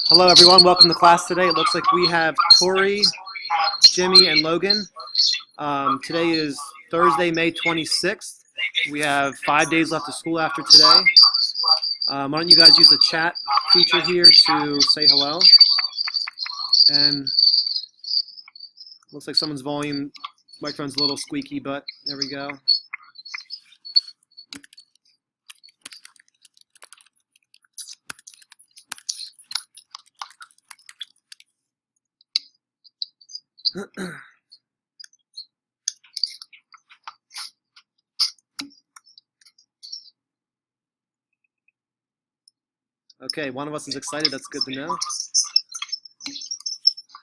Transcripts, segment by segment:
Hello everyone, welcome to class today. It looks like we have Tori, Jimmy, and Logan. Today is Thursday, May 26th. We have 5 days left of school after today. Why don't you guys use the chat feature here to say hello. And looks like someone's microphone's a little squeaky, but there we go. Okay, one of us is excited. That's good to know.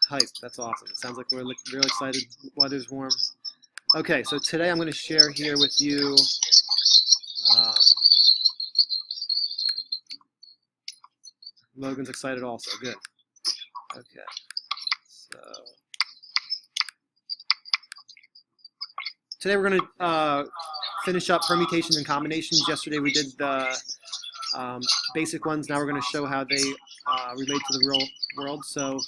Hype. That's awesome. It sounds like we're real excited. Weather's warm. Okay, so today I'm going to share here with you Logan's excited also. Good. Okay. So today we're going to finish up permutations and combinations. Yesterday we did the basic ones. Now we're going to show how they relate to the real world. So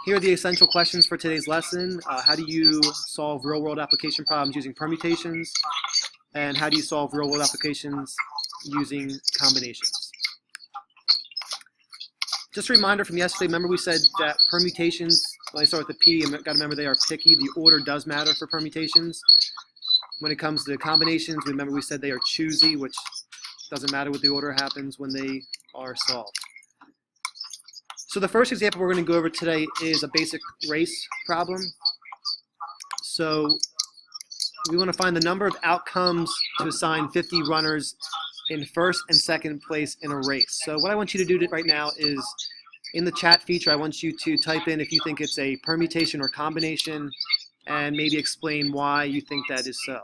here are the essential questions for today's lesson. How do you solve real-world application problems using permutations? And how do you solve real-world applications using combinations? Just a reminder from yesterday, remember we said that permutations, when I start with the P, you've got to remember they are picky. The order does matter for permutations. When it comes to combinations, remember we said they are choosy, which doesn't matter what the order happens when they are solved. So the first example we're going to go over today is a basic race problem. So we want to find the number of outcomes to assign 50 runners in first and second place in a race. So what I want you to do right now is, in the chat feature, I want you to type in if you think it's a permutation or combination, and maybe explain why you think that is so.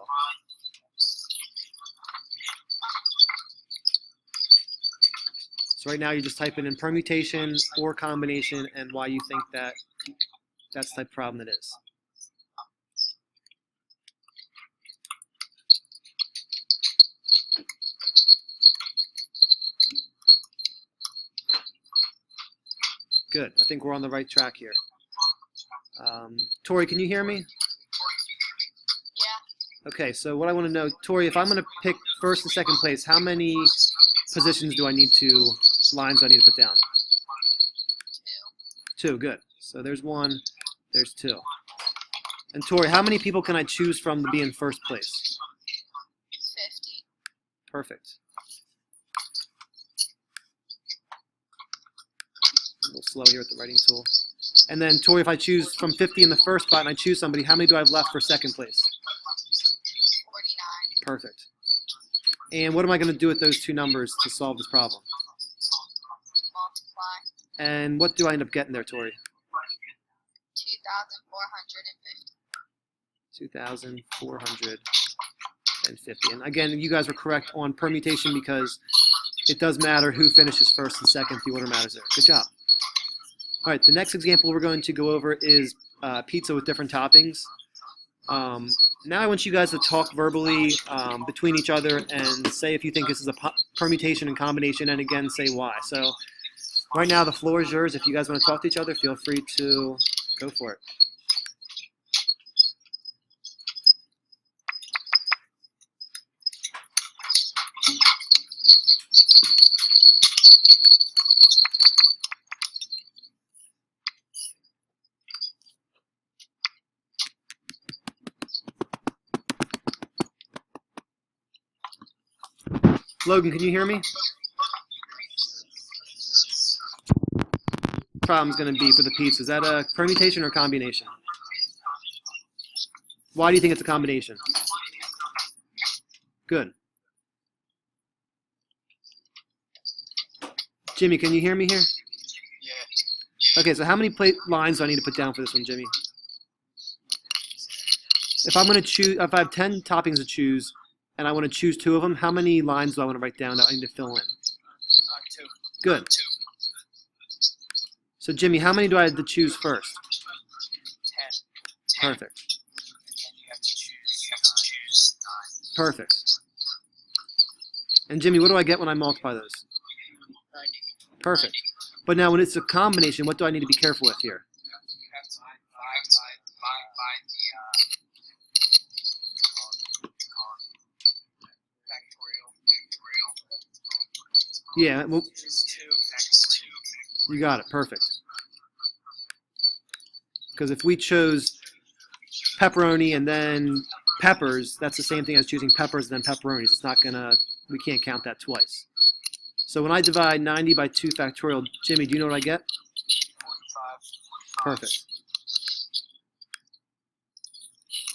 So right now you're just typing in permutation or combination and why you think that that's the type of problem it is. Good. I think we're on the right track here. Tori, can you hear me? Yeah. Okay, so what I want to know, Tori, if I'm going to pick first and second place, how many positions do I need to, lines do I need to put down? Two, good. So there's one, there's two. And Tori, how many people can I choose from to be in first place? 50. Perfect. A little slow here with the writing tool. And then Tori, if I choose from 50 in the first spot and I choose somebody, how many do I have left for second place? 49. Perfect. And what am I going to do with those two numbers to solve this problem? Multiply. And what do I end up getting there, Tori? 2,450. 2,450. And again, you guys were correct on permutation because it does matter who finishes first and second. The order matters there. Good job. All right, the next example we're going to go over is pizza with different toppings. Now I want you guys to talk verbally between each other and say if you think this is a permutation and combination, and again, say why. So right now the floor is yours. If you guys want to talk to each other, feel free to go for it. Logan, can you hear me? Problem's going to be for the pizza. Is that a permutation or combination? Why do you think it's a combination? Good. Jimmy, can you hear me here? Yeah. Okay, so how many lines do I need to put down for this one, Jimmy? If I'm going to choose, if I have 10 toppings to choose, and I want to choose 2 of them, how many lines do I want to write down that I need to fill in? 2. Good. 2. So Jimmy, how many do I have to choose first? 10. Perfect. And you have to choose 9. Perfect. And Jimmy, what do I get when I multiply those? 90. Perfect. But now when it's a combination, what do I need to be careful with here? You have to divide by the factorial. Yeah, well, Just 2 factorial. you got it. Perfect. Because if we chose pepperoni and then peppers, that's the same thing as choosing peppers and then pepperonis. It's not gonna, we can't count that twice. So when I divide 90 by 2 factorial, Jimmy, do you know what I get? 45. Perfect.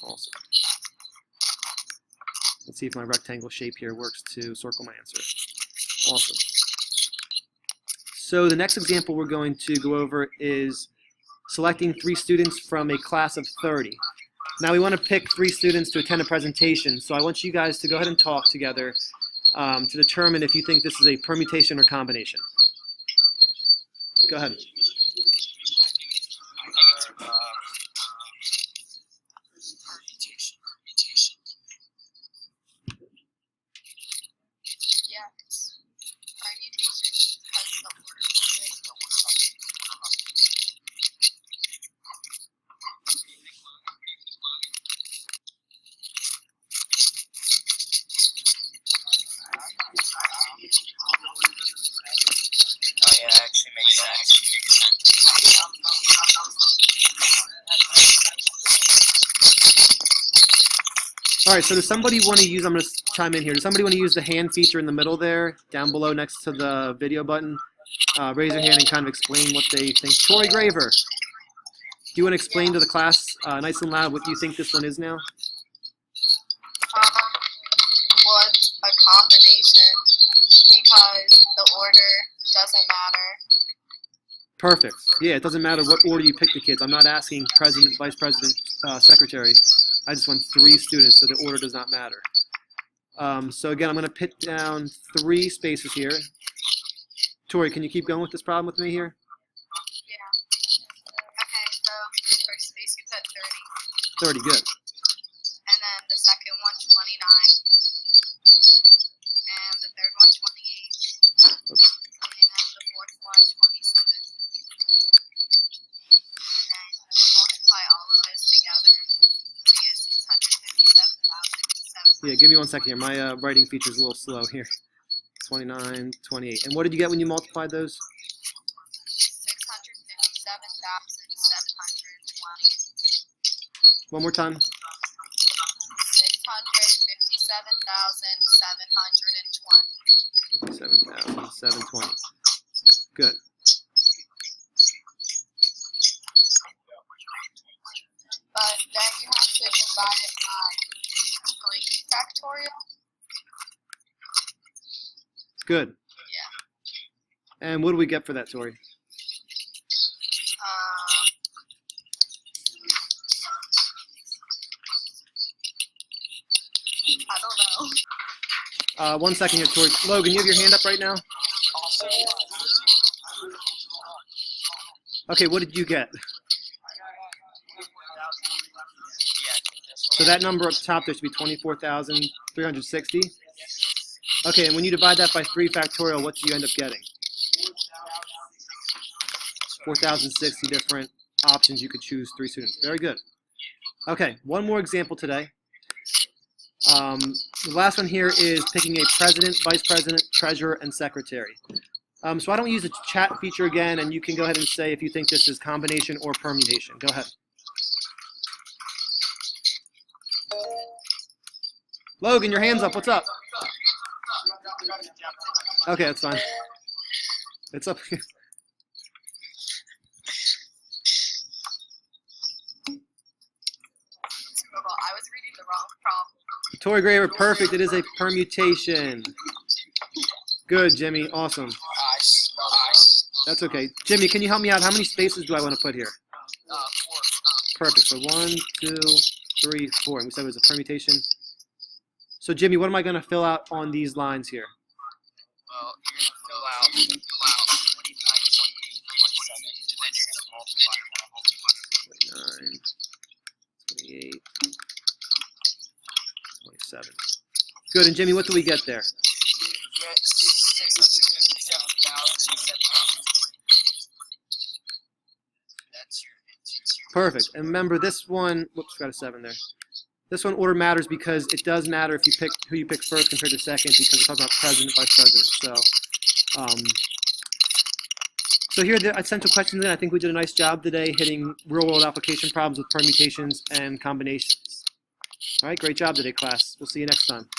Awesome. Let's see if my rectangle shape here works to circle my answer. Awesome. So the next example we're going to go over is selecting 3 students from a class of 30. Now we want to pick 3 students to attend a presentation, so I want you guys to go ahead and talk together to determine if you think this is a permutation or combination. Go ahead. Permutation. Yeah, it's permutation because the order. Oh yeah, that actually makes sense. All right, so does somebody want to use, I'm going to chime in here, does somebody want to use the hand feature in the middle there, down below next to the video button? Raise your hand and kind of explain what they think. Tori Graver, do you want to explain to the class nice and loud what you think this one is now? What's a combination because the order doesn't matter. Perfect. Yeah, it doesn't matter what order you pick the kids. I'm not asking president, vice president, secretary. I just want 3 students, so the order does not matter. So again, I'm going to put down 3 spaces here. Tori, can you keep going with this problem with me here? Yeah. Okay, so the first space you put 30. 30, good. And then the second one 29. And the third one 28. Oops. And the fourth one 27. And then multiply all of those together to get 657,700. Yeah, give me 1 second here. My writing feature is a little slow here. 29, 28. And what did you get when you multiplied those? 657,720. One more time. 657,720. 7,720. Good. But then you have to divide it by 3 factorial. Good. Yeah. And what do we get for that, Tori? I don't know. 1 second here, Tori. Logan, you have your hand up right now? Okay, what did you get? So that number up top there should be 24,360. Okay, and when you divide that by 3 factorial, what do you end up getting? 4,060 different options you could choose 3 students. Very good. Okay, one more example today. The last one here is picking a president, vice president, treasurer, and secretary. So I don't use the chat feature again, and you can go ahead and say if you think this is combination or permutation. Go ahead. Logan, your hand's up. What's up? Okay, that's fine. It's up here. I was reading the wrong problem. Tori Graver, perfect. It is a permutation. Good, Jimmy. Awesome. Nice. That's okay. Jimmy, can you help me out? How many spaces do I want to put here? 4. Perfect. So 1, 2, 3, 4. And we said it was a permutation. So Jimmy, what am I going to fill out on these lines here? Well, you're going to fill out 29, 28, 27, and then you're going to multiply them all. 29, 28, 27. Good. And Jimmy, what do we get there? You get 657,700. Perfect. And remember this one, whoops, got a 7 there. This one order matters because it does matter if you pick who you pick first compared to second because we're talking about president, vice president. So here are the essential questions. I think we did a nice job today hitting real-world application problems with permutations and combinations. All right, great job today, class. We'll see you next time.